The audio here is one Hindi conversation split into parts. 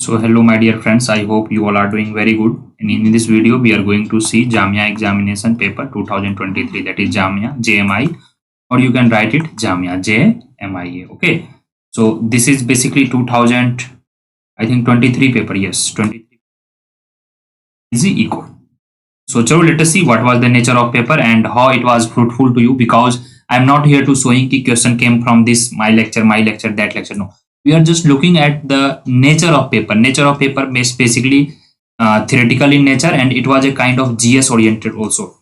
So hello my dear friends, I hope you all are doing very good. And in this video we are going to see Jamia examination paper 2023, that is Jamia JMI, or you can write it Jamia JMIA. Okay, so this is basically 2023 paper. Yes, 23 easy eco. So chalo, let us see what was the nature of paper and how it was fruitful to you, because I am not here to showing ki question came from this my lecture, that lecture. No, we are just looking at the nature of paper. Nature of paper is basically theoretical in nature, and it was a kind of GS oriented also.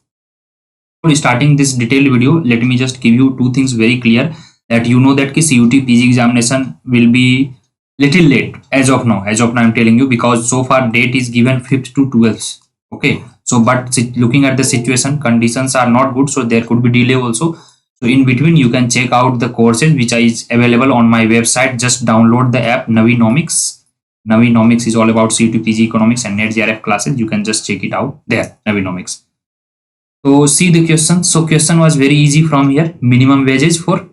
For starting this detailed video, let me just give you two things very clear, that you know that ki CUT PG examination will be little late as of now. As of now, I'm telling you, because so far date is given 5th to 12th. Okay, so but looking at the situation, conditions are not good, so there could be delay also. So in between, you can check out the courses which is available on my website. Just download the app Navinomics. Navinomics is all about CUT PG economics and NetJRF classes. You can just check it out there, Navinomics. So see the question. So question was very easy from here. Minimum wages for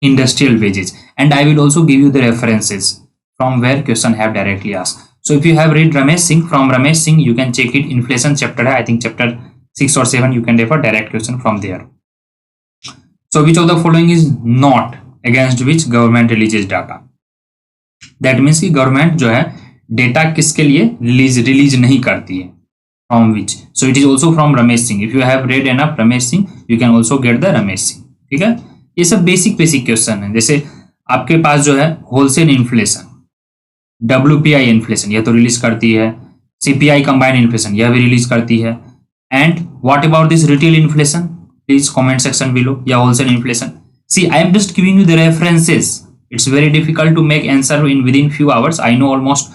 industrial wages, and I will also give you the references from where question have directly asked. So if you have read Ramesh Singh, from Ramesh Singh you can check it. Inflation chapter hai, I think chapter 6 or 7, you can refer direct question from there. So which of the following is not against which government releases data? That means कि government जो है data किसके लिए release नहीं करती है, from which? So it is also from Ramesh Singh. If you have read enough Ramesh Singh, you can also get the Ramesh Singh. ठीक है, ये सब बेसिक क्वेश्चन है. जैसे आपके पास जो है होलसेल इन्फ्लेशन, WPI इन्फ्लेशन, यह तो रिलीज करती है. CPI कंबाइंड इन्फ्लेशन, यह भी रिलीज करती है. And what about this retail inflation? Please comment section below. या wholesale inflation? See I am just giving you the references. It's very difficult to make answer in within few hours. I know almost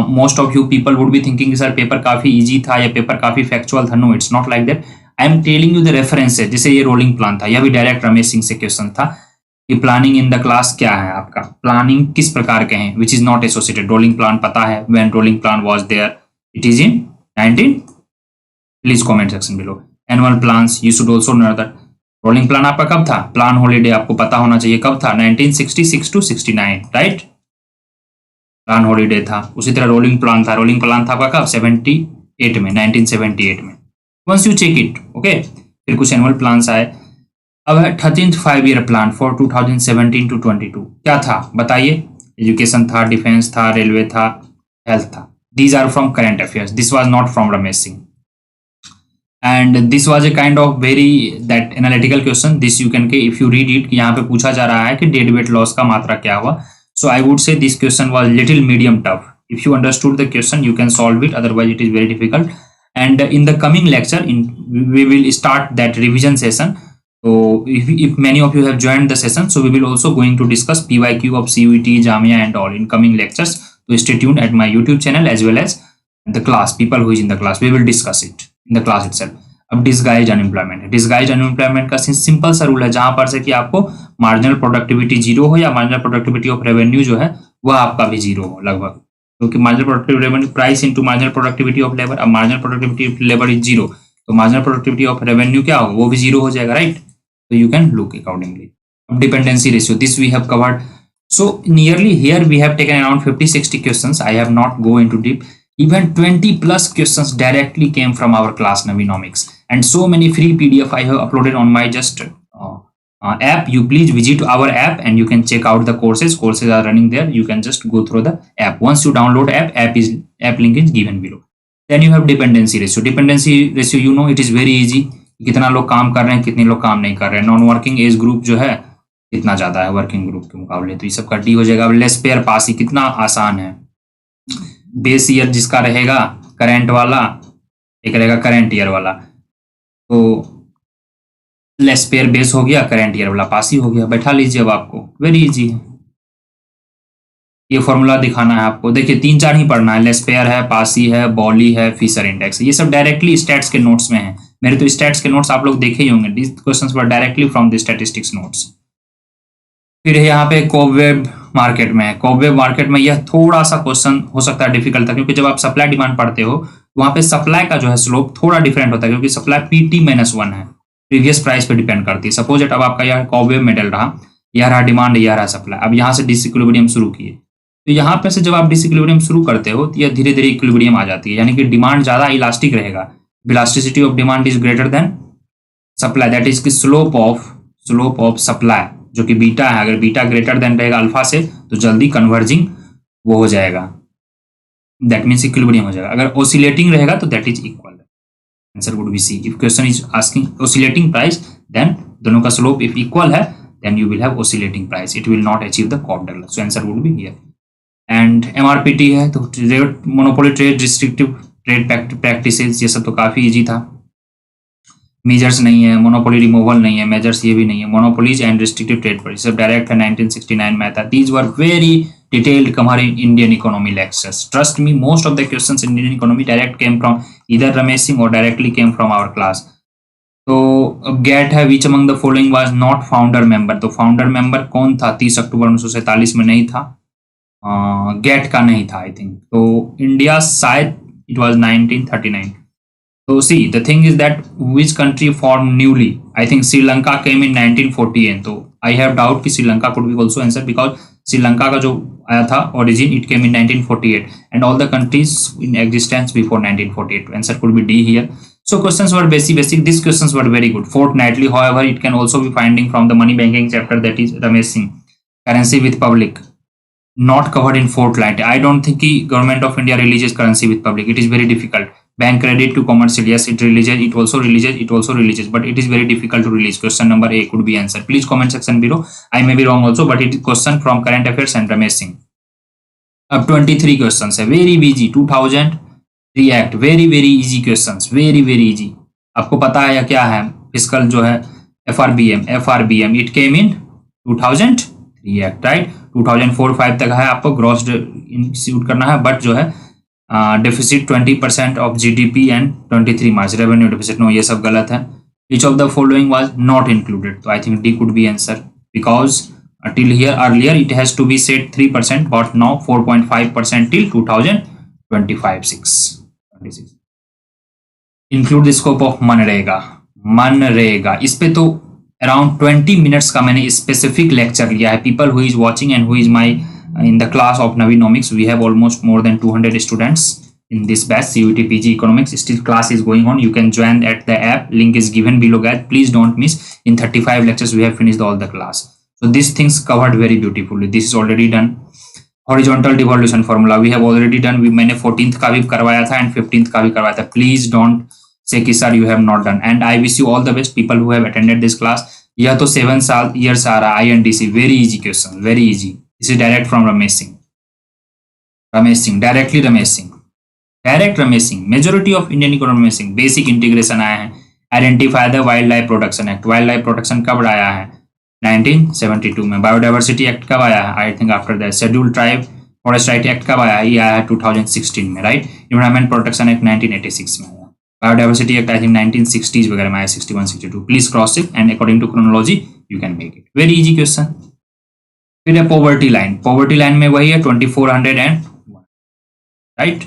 most of you people would be thinking sir paper काफी इजी था या पेपर काफी फैक्चुअल था. No, it's not like that. I am telling you the references. जैसे ये रोलिंग प्लान था, यह भी डायरेक्ट रमेश सिंह से क्वेश्चन था कि प्लानिंग इन द क्लास क्या है आपका, प्लानिंग किस प्रकार के हैं, which is not associated. Rolling plan पता है, when rolling plan was there, it is in 19. Please comment section below. Annual plans, you should also know that. Rolling plan आपका कब था? प्लान हॉलीडे आपको पता होना चाहिए कब था, 1966 to 69, राइट. प्लान हॉलीडे था. उसी तरह रोलिंग प्लान था. रोलिंग प्लान था आपका कब? 78 में, 1978 में. Once you check it, okay. फिर कुछ एनुअल प्लान्स आए. अब है 13th 5-year plan for 2017 to 22. क्या था बताइए? एजुकेशन था, डिफेंस था, रेलवे था, हेल्थ था. These are from current affairs. This was not from Ramesh Singh. And this was a kind of very that analytical question. This you can के इफ यू रीड इट, यहाँ पे पूछा जा रहा है कि डेड वेट लॉस का मात्रा क्या हुआ. So I would say this question was little medium tough. If you understood the question you can solve it, otherwise it is very difficult. And in the coming lecture, we will start that revision session. So if many of you have joined the session, so we will also going to discuss PYQ of CUET, Jamia and all in coming lectures. So stay tuned at my YouTube channel as well as the class. People who is in the class, we will discuss it in the class itself. अब डिसगाइज्ड अनएम्प्लॉयमेंट. डिसगाइज्ड अनएम्प्लॉयमेंट का सिंपल सा रूल है, जहां पर से कि आपको मार्जिनल प्रोडक्टिविटी जीरो हो या मार्जिनल प्रोडक्टिविटी ऑफ रेवेन्यू जो है वह आपका भी जीरो हो लगभग. क्योंकि marginal productivity revenue price into marginal productivity of labour. अब marginal productivity of labour is zero, तो मार्जिनल प्रोडक्टिविटी ऑफ रेवेन्यू क्या होगा? वो भी जीरो हो जाएगा, राइट. तो यू कैन लुक अकॉर्डिंगली. अब dependency ratio, this we have covered. So nearly here we have taken around 50-60 questions. I have not go into deep. Even 20+ questions directly came from our class Navinomics, and so many free PDF I have uploaded on my just app. You please visit our app and you can check out the courses. Courses are running there. You can just go through the app. Once you download app link is given below. Then you have dependency ratio. Dependency ratio, you know, it is very easy. कितना लोग काम कर रहे हैं, कितने लोग काम नहीं कर रहे हैं. नॉन वर्किंग एज ग्रुप जो है कितना ज्यादा है वर्किंग ग्रुप के मुकाबले, तो ये सब का डी हो जाएगा. लेस पेयर पास ही कितना आसान है. बेस ईयर जिसका रहेगा करंट वाला, एक रहेगा करंट ईयर वाला, तो लेस पेयर बेस हो गया, करंट ईयर वाला पास ही हो गया. बैठा लीजिए. अब आपको वेरी इजी है. ये फॉर्मूला दिखाना है आपको. देखिए 3-4 ही पढ़ना है. लेस पेयर है, पासी है, बॉली है, फिशर इंडेक्स है. ये सब डायरेक्टली स्टैट्स के नोट्स में है. मेरे तो स्टैट्स के नोट्स आप लोग देखे ही होंगे. This questions were directly from the statistics notes. फिर यहाँ पे कोबवेब मार्केट में है. कोबवेब मार्केट में यह थोड़ा सा क्वेश्चन हो सकता है डिफिकल्ट था, क्योंकि जब आप सप्लाई डिमांड पढ़ते हो वहां पे सप्लाई का जो है स्लोप थोड़ा डिफरेंट होता है, क्योंकि सप्लाई PT-1 है, प्रीवियस प्राइस पे डिपेंड करती है. सपोज अब आपका यह कोबवेब में डल रहा, यह रहा डिमांड, यह रहा सप्लाई. अब यहाँ से डिसइक्विलिब्रियम शुरू किए, तो यहाँ पे से जब आप डिसइक्विलिब्रियम शुरू करते हो तो यह धीरे धीरे इक्विलिब्रियम आ जाती है, यानी कि डिमांड ज़्यादा इलास्टिक रहेगा, elasticity of demand is greater than supply, that is की स्लोप ऑफ सप्लाई जो कि बीटा है, अगर बीटा ग्रेटर देन रहेगा अल्फा से तो जल्दी कन्वर्जिंग वो हो जाएगा, दैट मीन्स इक्विलिब्रियम हो जाएगा। अगर ओसिलेटिंग रहेगा तो that is equal, answer would be C. If question is asking oscillating price then दोनों का स्लोप इफ इक्वल है then you will have oscillating price, it will not achieve the Cobb-Douglas, so answer would be here। and MRPT है तो monopoly trade, restrictive trade practices, ये सब तो काफी इजी था। मेजर्स नहीं है, मोनोपोली रिमूवल नहीं है, मेजर्स ये भी नहीं है, मोनोपोलीज एंड रिस्ट्रिक्टिव ट्रेड पर सब डायरेक्ट है, 1969 में था। दीज वर वेरी डिटेल्ड हमारे Indian economy lectures, trust me most of the questions in Indian economy direct came from इधर रमेश सिंह और directly came from our class. तो गेट है, which among the following was not founder member, तो फाउंडर मेंबर कौन था 30 अक्टूबर 1947 में, नहीं था, गेट का नहीं था आई थिंक। तो इंडिया शायद इट वाज 1939। तो see the thing is that which country form newly, I think Sri Lanka came in 1948, तो आई हैव डाउट कि Sri Lanka could be also answer, because Sri Lanka का जो आया था origin it came in 1948 and all the countries in existence before 1948, answer could be D here. So questions were basic. These questions were very good. Fortnightly, however, it can also be finding from the money banking chapter, that is Ramesh Singh. Currency with public, not covered in fortnightly. I don't think government of India releases currency with public. It is very difficult. Bank credit to commercial, yes, it releases. It also releases. But it is very difficult to release. Question number A could be answer. Please comment section below. I may be wrong also, but it is question from current affairs and Ramesh Singh. Up 23 questions. Very easy. 2000. React, very very easy questions, very very easy. आपको पता है या क्या है, फिस्कल जो है FRBM it came in 2003 act, right. 2004-5 तक है, आपको ग्रॉस इंस्टीट्यूट करना है, बट जो है deficit 20% of GDP and 23 March revenue deficit, no ये सब गलत है। Which of the following was not included, तो I think D could be answer, because till here earlier it has to be set 3%, but now 4.5% till 2025-6। Include the scope of MNREGA, इस पे तो अराउंड 20 मिनट्स का मैंने स्पेसिफिक लेक्चर लिया है। People who is watching and who is my in the class of Navinomics, we have almost more than 200 students in this batch, CUET PG Economics. Still class is going on. You can join at the app. Link is given below, guys. Please don't miss. In 35 lectures, we have finished all the class. So these things covered very beautifully. This is already done. Horizontal devolution formula we have already done. मैंने 14th का भी करवाया था and 15th का भी करवाया था. Please don't say कि sir you have not done. And I wish you all the best people who have attended this class. यह तो 7 years आ रहा है INDC. Very easy question. Very easy. This is direct from Ramesh Singh. Directly Ramesh Singh. Direct Ramesh Singh, majority of Indian economy Ramesh Singh. Basic integration आया है, identify the wild life protection act, wild life protection कब आया है 1972 में। बायोडाइवर्सिटी एक्ट कब आया है, I think after that. Schedule tribe forest right act कब आया है, ये आया है 2016 में, राइट। इन्वायरमेंट प्रोटेक्शन एक्ट 1986 में आया। Biodiversity act I think 1960s वगैरह में आया, 61-62। Please cross check and according to chronology you can make it. Very easy question. फिर है पॉवर्टी लाइन, पॉवर्टी लाइन में वही है 2401, right.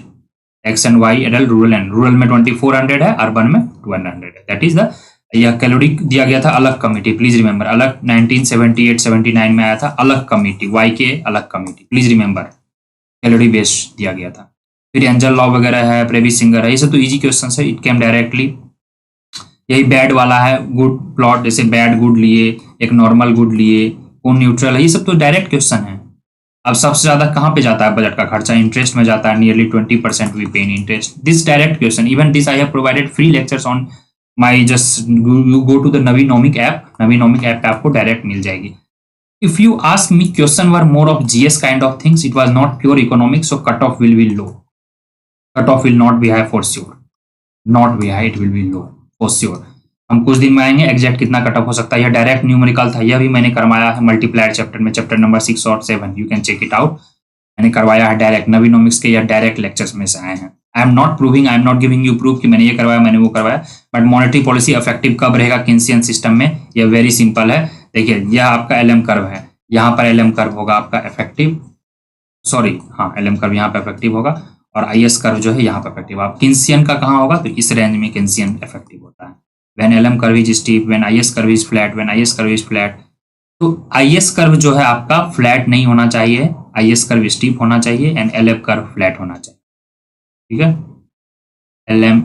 X and Y adult, rural and rural में 2400 है, अर्बन में 200 है। दैट इज द, यह कैलोरी दिया गया था अलग कमिटी, प्लीज रिमेंबर। अलग 1978-79 में आया था अलग कमिटी, वाई के अलग committee, please remember. Calorie based दिया गया था। फिर एंजल लॉ वगैरह है, प्रेवी सिंगर है, ये सब तो इजी क्वेश्चन है। It came directly. यही बैड वाला है, गुड प्लॉट, जैसे बैड गुड लिए, एक नॉर्मल गुड लिए, कौन न्यूट्रल है, ये सब तो डायरेक्ट क्वेश्चन है। अब सबसे ज्यादा कहाँ पे जाता है बजट का खर्चा, इंटरेस्ट में जाता है, nearly 20% we pay in interest. This direct question, even this I have provided free lectures on my, just you go to the Navinomic app, Navinomic app पे आपको डायरेक्ट मिल जाएगी। If you ask me, question were more of GS kind of things, it was not pure economics, so cut off will be low, cut off will not be high for sure, not be high, it will be low for sure. हम कुछ दिन में आएंगे एग्जैक्ट कितना कट ऑफ हो सकता है। यह डायरेक्ट न्यूमेरिकल था, यह भी मैंने करवाया है मल्टीप्लायर चैप्टर में, चैप्टर नंबर 6 और 7, you can check it out. मैंने करवाया है डायरेक्ट, नवीनोमिक्स के या डायरेक्ट लेक्चर्स में से आए हैं। I am not proving, I am not giving you proof कि मैंने ये करवाया, मैंने वो करवाया, बट मॉनेटरी पॉलिसी इफेक्टिव कब रहेगा केन्सियन सिस्टम में, यह वेरी सिंपल है। देखिए यह आपका एलएम कर्व है, यहाँ पर एलएम कर्व होगा आपका इफेक्टिव, सॉरी हाँ एलएम कर्व यहाँ पर इफेक्टिव होगा, और आईएस कर्व जो है यहाँ पर इफेक्टिव। आप केन्सियन का कहाँ होगा, तो इस रेंज में केन्सियन इफेक्टिव होता है। When LM curve is steep, when IS curve is flat, when IS curve is flat, तो IS कर्व जो है आपका फ्लैट नहीं होना चाहिए, IS कर्व स्टीप होना चाहिए एंड LF कर्व फ्लैट होना चाहिए। ठीक है, LM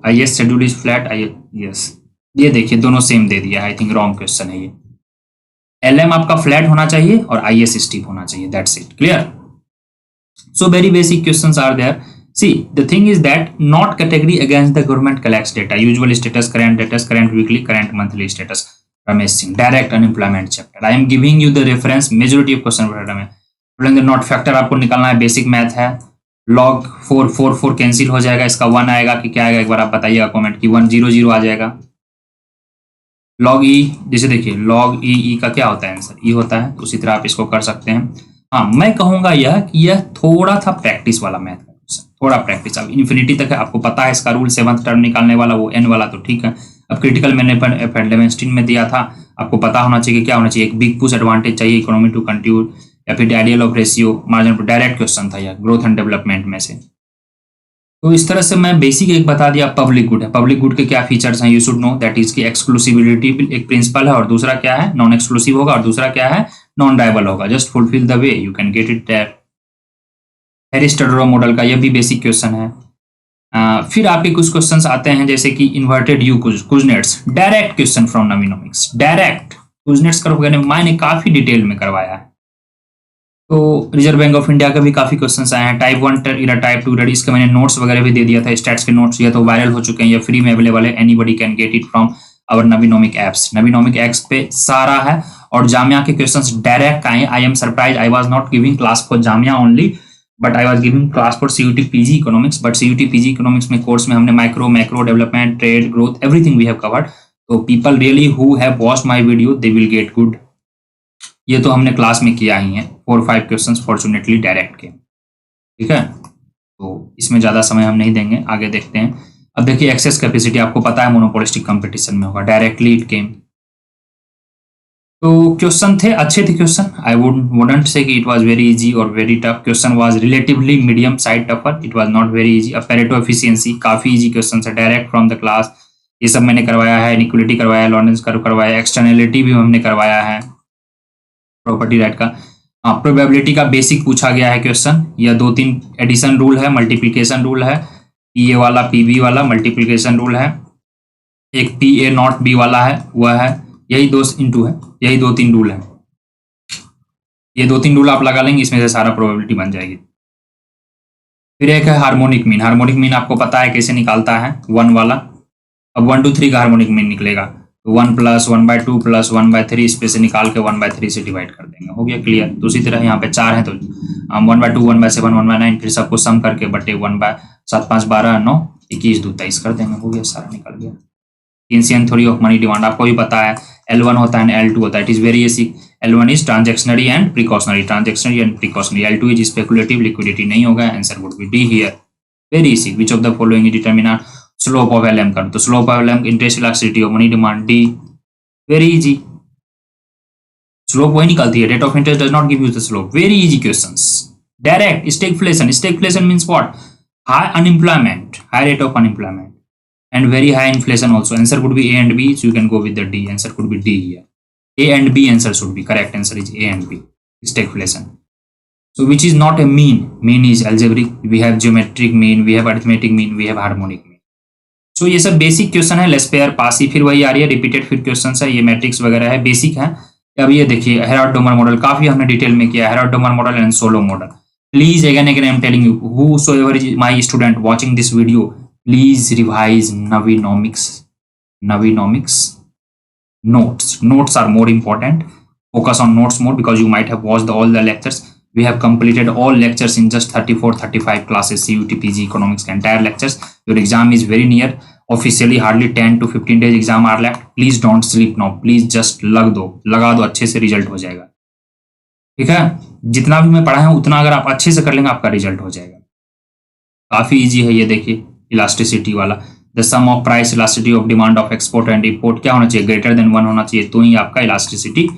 IS schedule is flat, yes ये देखिए दोनों सेम दे दिया, आई थिंक रॉन्ग क्वेश्चन है ये। LM आपका फ्लैट होना चाहिए और IS स्टीप होना चाहिए, that's it, clear. So very basic questions are there. See, the thing is that not category against the government collects data. Usual status, current weekly, current monthly status. Ramesh Singh, direct unemployment chapter. I am giving you the reference. Majority of question पढ़ रहे हैं। बोलेंगे नॉट फैक्टर आपको निकालना है, बेसिक मैथ है। log 4 कैंसिल हो जाएगा, इसका 1 आएगा कि क्या आएगा, एक बार आप बताइएगा कमेंट कि 1 0 0 आ जाएगा। log E, जैसे देखिए log E का क्या होता है आंसर, E होता है, उसी तरह आप इसको कर सकते हैं। हाँ, मैं कहूंगा यह कि यह थोड़ा था प्रैक्टिस वाला मैथ का क्वेश्चन, थोड़ा प्रैक्टिस। अब इन्फिनिटी तक है, आपको पता है इसका रूल, 7th टर्म निकालने वाला वो n वाला, तो ठीक है। अब क्रिटिकल मैंने लेवेंस्टीन में दिया था, आपको पता होना चाहिए क्या होना चाहिए, एक बिग पुश एडवांटेज चाहिए, इकोनॉमी टू कंट्रीब्यूट, या फिर आइडियल ऑफ रेशियो, मार्जिन पर डायरेक्ट क्वेश्चन था यह, ग्रोथ एंड डेवलपमेंट में से। तो इस तरह से मैं बेसिक एक बता दिया। पब्लिक गुड है, पब्लिक गुड के क्या फीचर्स हैं, you should know, that is की एक्सक्लूसिविटी एक प्रिंसिपल है, और दूसरा क्या है, नॉन एक्सक्लूसिव होगा, और दूसरा क्या है, नॉन डायबल होगा। Just fulfil the way, you can get it there. हेरिस्टोडरो मॉडल का यह भी बेसिक क्वेश्चन है। फिर आपके कुछ क्वेश्चंस आते हैं जैसे कि inverted U Kuznets, direct question from Navinomics, direct Kuznets का मैंने काफी डिटेल में करवाया है। तो रिजर्व बैंक ऑफ इंडिया का भी काफी क्वेश्चंस आए हैं। टाइप 1 या टाइप 2 रेडी, इसके मैंने नोट्स वगैरह भी दे दिया था, स्टैट्स के नोट्स, ये तो वायरल हो चुके हैं, ये फ्री में अवेलेबल है, anybody can get it from our Navinomic apps. Navinomic apps पे सारा है, और जामिया के क्वेश्चंस डायरेक्ट आए। I am surprise, I was not giving class for Jamia only, but I was giving class for CUT PG economics. But CUT PG economics में कोर्स में हमने micro, macro, development, trade, growth, everything we have covered. तो people really who have watched my video, they will get good. ये तो हमने क्लास में किया ही है, 4-5 क्वेश्चंस फॉर्चुनेटली डायरेक्ट के, ठीक है। तो इसमें ज्यादा समय हम नहीं देंगे, आगे देखते हैं। अब देखिए एक्सेस कैपेसिटी, आपको पता है मोनोपोलिस्टिक कंपटीशन में होगा, डायरेक्टली इट केम। तो क्वेश्चन थे, अच्छे थे क्वेश्चन, आई वुडंट से कि इट वाज वेरी इजी और very tough. Question was relatively medium side tougher, it was not very easy. अब पेरेटो एफिशिएंसी काफी इजी क्वेश्चन है, डायरेक्ट फ्रॉम द क्लास, ये सब मैंने करवाया है। इनइक्वालिटी करवाया है, लॉरेंस कर्व करवाया है, एक्सटर्नलिटी भी हमने करवाया है, प्रॉपर्टी राइट का। हाँ, प्रोबेबिलिटी का बेसिक पूछा गया है क्वेश्चन, यह 2-3 एडिशन रूल है, मल्टीप्लिकेशन रूल है, PA वाला, PB वाला मल्टीप्लिकेशन रूल है, एक PA नॉट B वाला है, वह है, यही 2 इंटू है, यही 2-3 रूल है। ये 2-3 रूल आप लगा लेंगे, इसमें से सारा प्रोबेबिलिटी बन जाएगी। फिर एक है हार्मोनिक मीन। हार्मोनिक मीन आपको पता है कैसे निकालता है, 1 वाला। अब 1 2 3 का हार्मोनिक मीन निकलेगा, तो 1 + 1/2 + 1/3 इस पे से निकाल के 1/3 से डिवाइड कर देंगे, हो गया क्लियर। तो उसी तरह यहाँ पे 4 है, तो 1/2 1/7 1/9, फिर सबको सम करके बटे 1/7 5 12 9 21 2 23 कर देंगे, हो गया, सारा निकल गया। केन्सियन थ्योरी ऑफ मनी डिमांड आपको भी पता है, L1 होता है L2 होता है, it is very basic. L1 is transactionary and precautionary, transactionary and precautionary. L2 is speculative, liquidity नहीं होगा, answer would be D here. Very easy, which of the following is determinant slope of LM कर, तो slope of LM interest elasticity of money demand, D, very easy. Slope वही निकलती है, rate of interest does not give you the slope, very easy questions. Direct stagflation, stagflation means what, high unemployment, high rate of unemployment and very high inflation also. Answer would be A and B, so you can go with the D. Answer could be D here. A and B answer should be correct. Answer is A and B. Stagflation. So which is not a mean. Mean is algebraic. We have geometric mean, we have arithmetic mean, we have harmonic mean. So ये सब बेसिक क्वेश्चन है, लेस पेयर पास ही फिर वही आ रही है, रिपीटेड फिर क्वेश्चन है, ये मैट्रिक्स वगैरह है, बेसिक है। अब ये देखिए हेराल्ड-डोमर मॉडल काफी हमने डिटेल में किया, Herald-Domar model and Solow model. Please again I am telling you, whosoever is my student watching this video, please revise Navinomics notes. Notes are more important. Focus on notes more because you might have watched all the lectures. We have completed all lectures in just 34-35 classes. CUT PG economics के entire lectures. Your exam is very near. Officially hardly 10 to 15 days exam are left. Please don't sleep now. Please just लगा दो, अच्छे से रिजल्ट हो जाएगा, ठीक है। जितना भी मैं पढ़ा है उतना अगर आप अच्छे से कर लेंगे, आपका रिजल्ट हो जाएगा। काफी इजी है ये, देखिए इलास्टिसिटी वाला, the sum of price elasticity of demand of export and import क्या होना चाहिए, ग्रेटर देन 1 होना चाहिए, तो ही आपका इलास्टिसिटी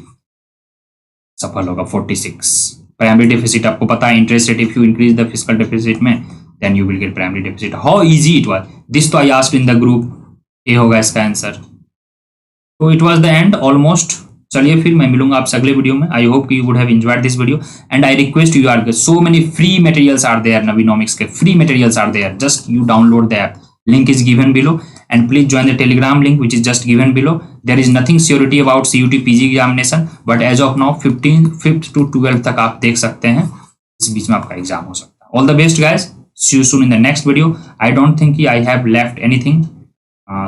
सफल होगा। 46 प्राइमरी डेफिसिट आपको पता है, interest rate if you increase the fiscal deficit में then you will get primary deficit. How easy it was, this तो I asked in the group, ये होगा इसका आंसर। तो it was the end almost. चलिए फिर मैं मिलूंगा आपसे अगले वीडियो में। आई होप कि you would have enjoyed this video and I request you are so many free materials are there, Navinomics के free materials are there, just you download the app, link is given below and please join the telegram link which is just given below. There is nothing surety about CUT PG examination but as of now 5th to 12th तक आप देख सकते हैं, इस बीच में आपका एग्जाम हो सकता है। All the best guys, see you soon in the next video. I don't think I have left anything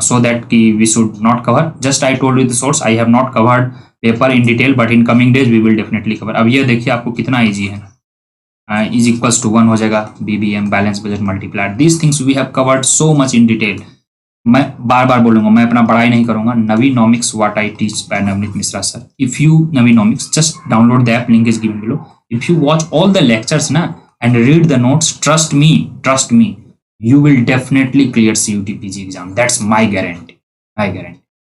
so that we should not cover, just I told you the source, I have not covered paper in detail but in coming days we will definitely cover। अब ये देखिए आपको कितना easy है, इज इक्वल्स टू 1 हो जाएगा, BBM balance budget multiplier, this things we have covered so much in detail. मैं बार बार बोलूंगा, मैं अपना पढ़ाई नहीं करूंगा, Navinomics what I teach by Navneet Mishra sir. If you Navinomics just download the app, link is given below. If you watch all the lectures ना and read the notes, trust me you will definitely clear CUT PG exam, that's my guarantee.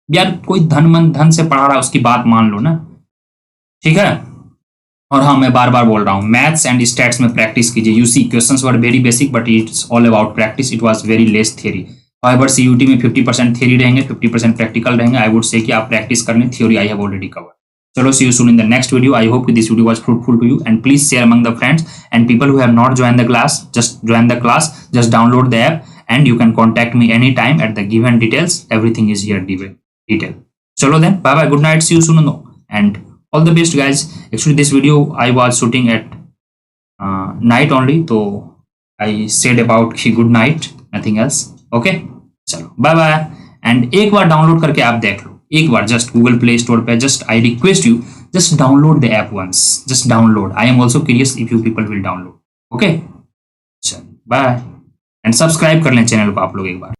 यार कोई धन से पढ़ा रहा है उसकी बात मान लो ना, ठीक है। और हाँ, मैं बार बार बोल रहा हूँ, मैथ्स एंड स्टैट्स में प्रैक्टिस कीजिए। You see questions were very basic but it's all about practice, it was very less theory. However CUT में 50% थ्योरी रहेंगे, 50% प्रैक्टिकल रहेंगे। आई वुड से कि आप प्रैक्टिस कर लें, theory I have already covered. चलो, see you soon in the next video. I hope this video was fruitful to you and please share among the friends and people who have not join the class, just join the class, just download the app and you can contact me anytime at the given details, everything is here detail. Chalo then, bye bye, good night, see you soon and all the best guys. Actually this video I was shooting at night only, so I said about good night, nothing else. Okay, चलो bye bye and एक बार डाउनलोड करके आप देख लो, एक बार जस्ट गूगल प्ले स्टोर पे, just I request you just download the app once, just download. I am also curious if you people will download. Okay, चलो bye and सब्सक्राइब कर लें चैनल को आप लोग एक बार।